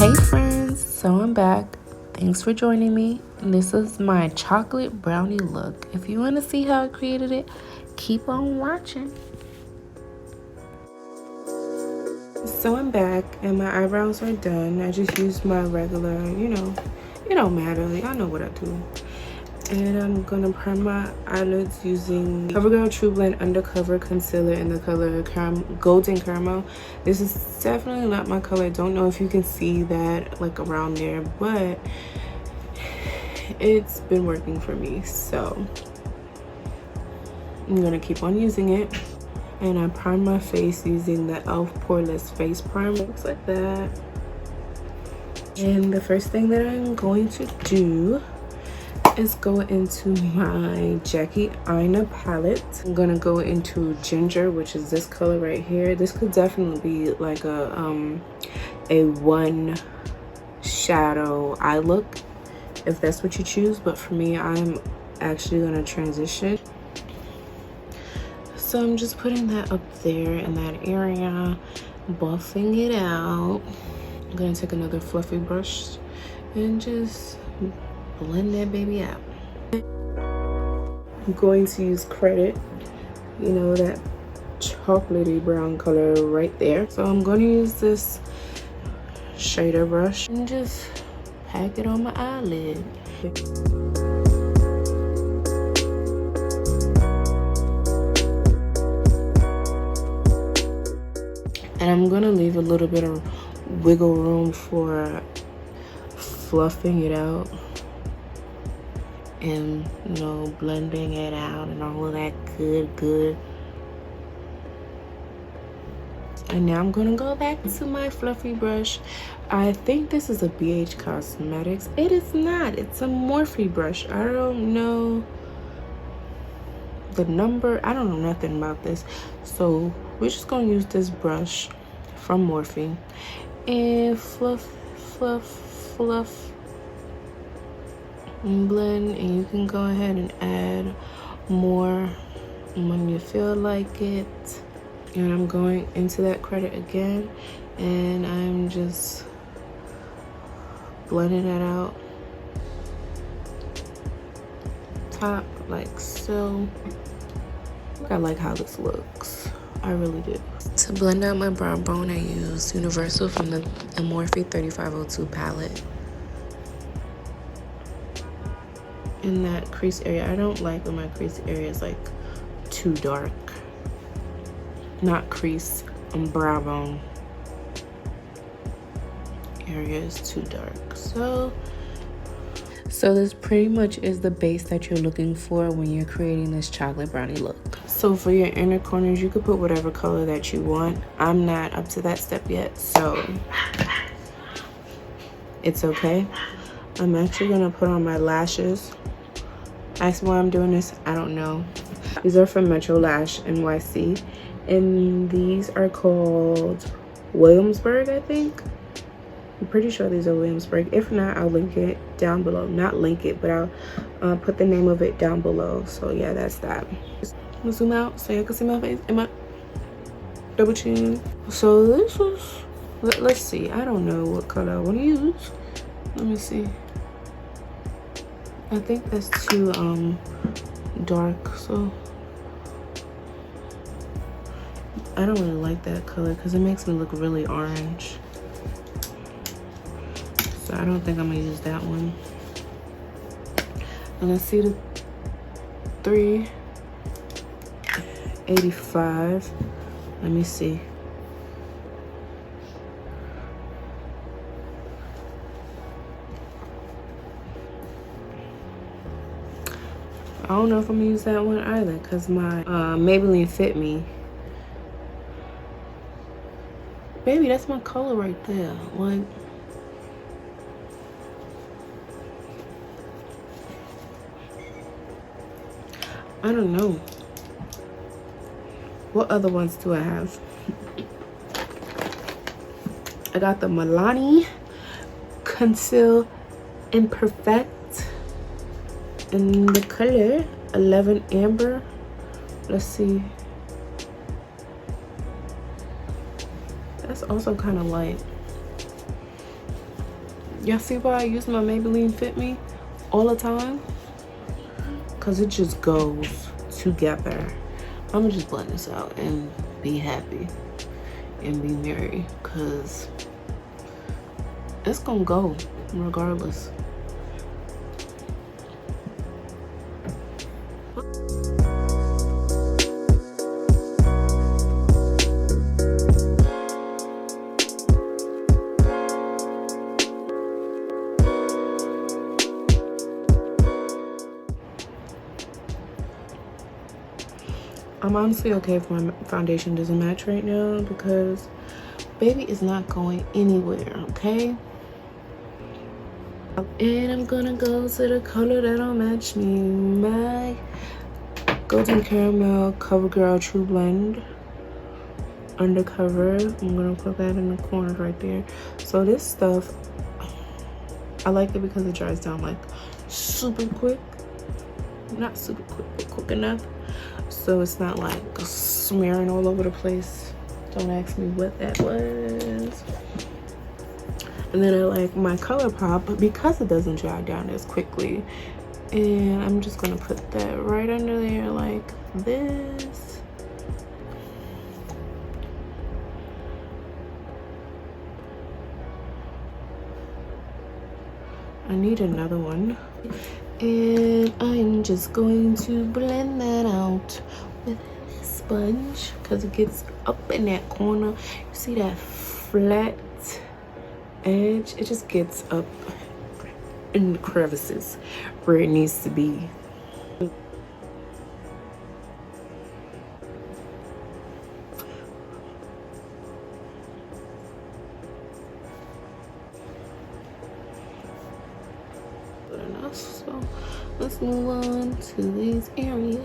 Hey friends, so I'm back. Thanks for joining me. This is my chocolate brownie look. If you want to see how I created it, keep on watching. So I'm back and my eyebrows are done. I just used my regular, it don't matter. Y'all know what I do. And I'm gonna prime my eyelids using Covergirl trublend undercover concealer in the color golden caramel. This is definitely not my color. Don't know if you can see that like around there, but it's been working for me, so I'm gonna keep on using it. And I prime my face using the e.l.f. poreless face primer. Looks like that. And the first thing that I'm going to do is go into my Jackie Aina palette. I'm gonna go into ginger, which is this color right here. This could definitely be like a one shadow eye look if that's what you choose, but for me, I'm actually gonna transition. So I'm just putting that up there in that area, buffing it out. I'm gonna take another fluffy brush and just blend that baby out. I'm going to use Credit, that chocolatey brown color right there. So I'm going to use this shader brush and just pack it on my eyelid. And I'm going to leave a little bit of wiggle room for fluffing it out and blending it out and all of that good. And now I'm gonna go back to my fluffy brush. I think this is a BH Cosmetics. It is not. It's a Morphe brush. I don't know the number. I don't know nothing about this, so we're just gonna use this brush from Morphe and fluff and blend. And you can go ahead and add more when you feel like it. And I'm going into that Credit again, and I'm just blending that out top like so. I like how this looks. I really do. To blend out my brow bone, I use Universal from the Morphe 3502 palette. In that crease area, I don't like when my crease area is like too dark. Not crease, brow bone area is too dark. So this pretty much is the base that you're looking for when you're creating this chocolate brownie look. So for your inner corners, you could put whatever color that you want. I'm not up to that step yet, so it's okay. I'm actually gonna put on my lashes. Ask me why I'm doing this, I don't know. These are from Metro Lash NYC, and these are called Williamsburg, I think. I'm pretty sure these are Williamsburg. If not, I'll link it down below. Not link it, but I'll put the name of it down below. So yeah, that's that. I'm gonna zoom out so you can see my face and my double chin. So this was, let's see, I don't know what color I want to use. Let me see. I think that's too dark, so I don't really like that color because it makes me look really orange. So I don't think I'm gonna use that one. And let's see the 385. Let me see. I don't know if I'm gonna use that one either because my Maybelline Fit Me. Baby, that's my color right there. Like, I don't know. What other ones do I have? I got the Milani Conceal Imperfect in the color 11 Amber. Let's see. That's also kind of light. Y'all see why I use my Maybelline Fit Me all the time? Because it just goes together. I'm gonna just blend this out and be happy and be merry, because it's gonna go regardless. I'm honestly okay if my foundation doesn't match right now, because baby is not going anywhere, okay? And I'm gonna go to the color that'll match me. My Golden Caramel Covergirl True Blend Undercover. I'm gonna put that in the corner right there. So this stuff, I like it because it dries down like super quick. Not super quick, but quick enough. So it's not like smearing all over the place. Don't ask me what that was. And then I like my Colourpop because it doesn't dry down as quickly. And I'm just gonna put that right under there like this. I need another one. And I'm just going to blend that out with a sponge, because it gets up in that corner. You see that flat edge? It just gets up in the crevices where it needs to be. So let's move on to these areas.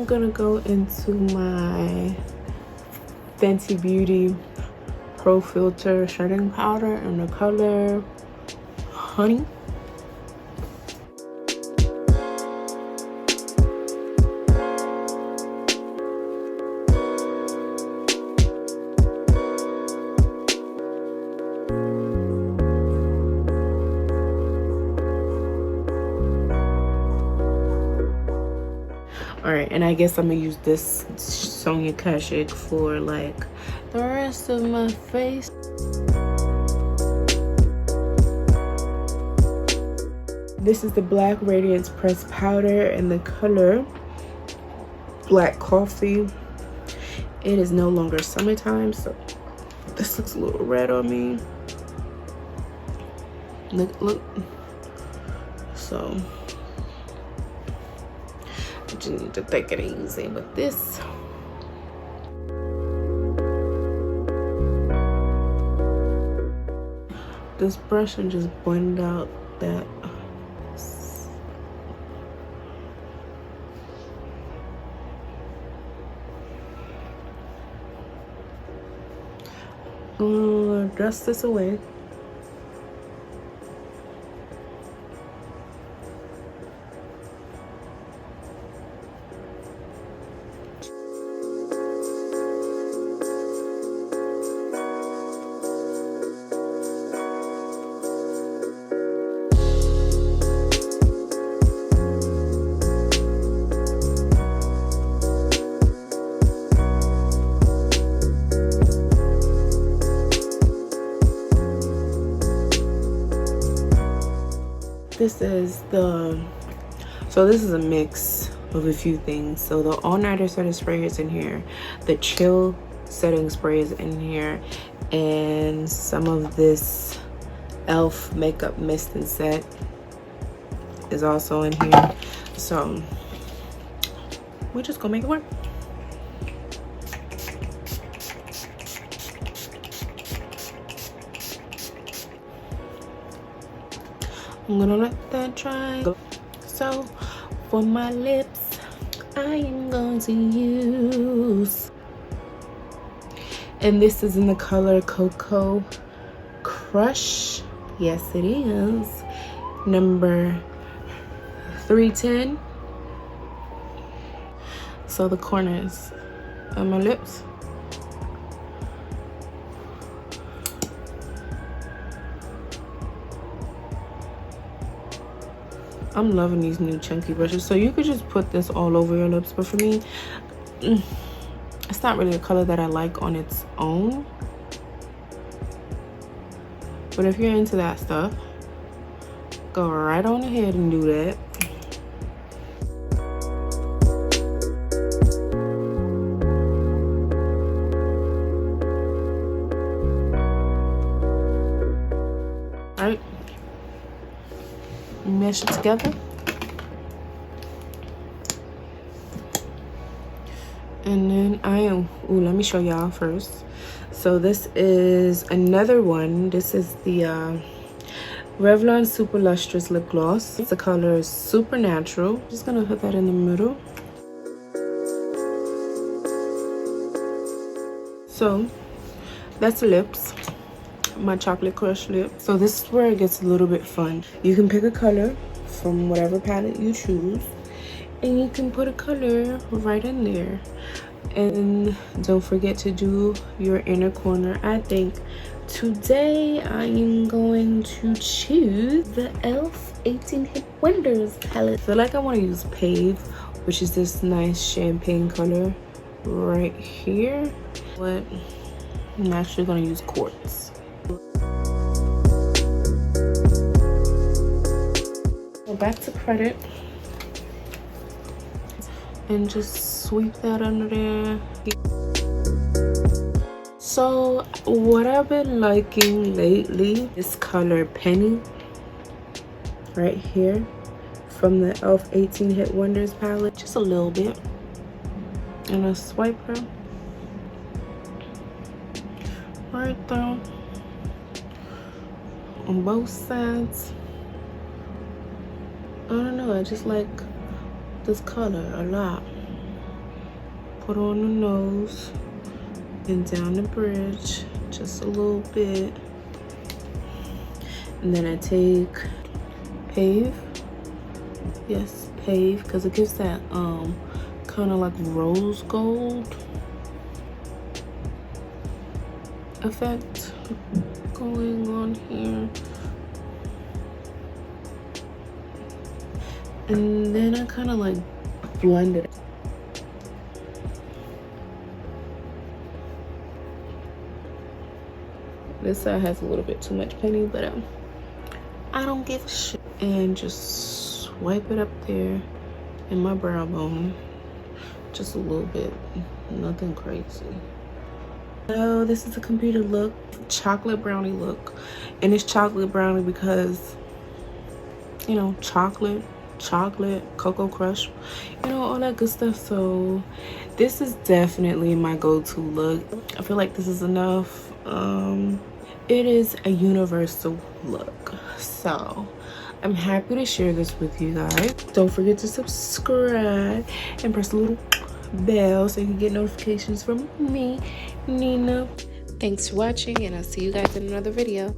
Gonna go into my Fenty Beauty Pro Filter setting powder in the color Honey. All right, and I guess I'm gonna use this Sonia Kashuk for like the rest of my face. This is the Black Radiance Pressed Powder in the color Black Coffee. It is no longer summertime, so this looks a little red on me. Look. So you need to take it easy with this. This brush and just blend out that. Dust this away. This is this is a mix of a few things. So the all-nighter setting spray is in here, the chill setting spray is in here, and some of this elf makeup mist and set is also in here. So we're just gonna make it work. I'm gonna let that dry. So for my lips, I am going to use, and this is in the color Coco Crush. Yes, it is. Number 310. So the corners of my lips. I'm loving these new chunky brushes. So you could just put this all over your lips, but for me, it's not really a color that I like on its own. But if you're into that stuff, go right on ahead and do that. Alright, mesh it together. And then let me show y'all first. So this is another one. This is the Revlon Super Lustrous Lip Gloss. The color is Supernatural. Just gonna put that in the middle. So that's the lips. My chocolate crush lip. So this is where it gets a little bit fun. You can pick a color from whatever palette you choose, and you can put a color right in there. And don't forget to do your inner corner. I think today I am going to choose the e.l.f. 18 Hit Wonders palette. I feel like I want to use Pave, which is this nice champagne color right here, but I'm actually going to use Quartz. Go back to credit and just sweep that under there. So what I've been liking lately, this color Penny right here from the e.l.f. 18 Hit Wonders palette, just a little bit, and I swipe her right there on both sides. I don't know, I just like this color a lot. Put on the nose and down the bridge just a little bit, and then I take Pave. Yes, Pave, because it gives that kind of like rose gold effect going on here. And then I kind of like blend it. This side has a little bit too much Penny, but I don't give a shit. And just swipe it up there in my brow bone. Just a little bit, nothing crazy. So this is a completed look, chocolate brownie look. And it's chocolate brownie because, you know, chocolate, Cocoa Crush, you know, all that good stuff. So this is definitely my go-to look. I feel like this is enough. It is a universal look. So I'm happy to share this with you guys. Don't forget to subscribe and press the little bell so you can get notifications from me, Nina. Thanks for watching, and I'll see you guys in another video.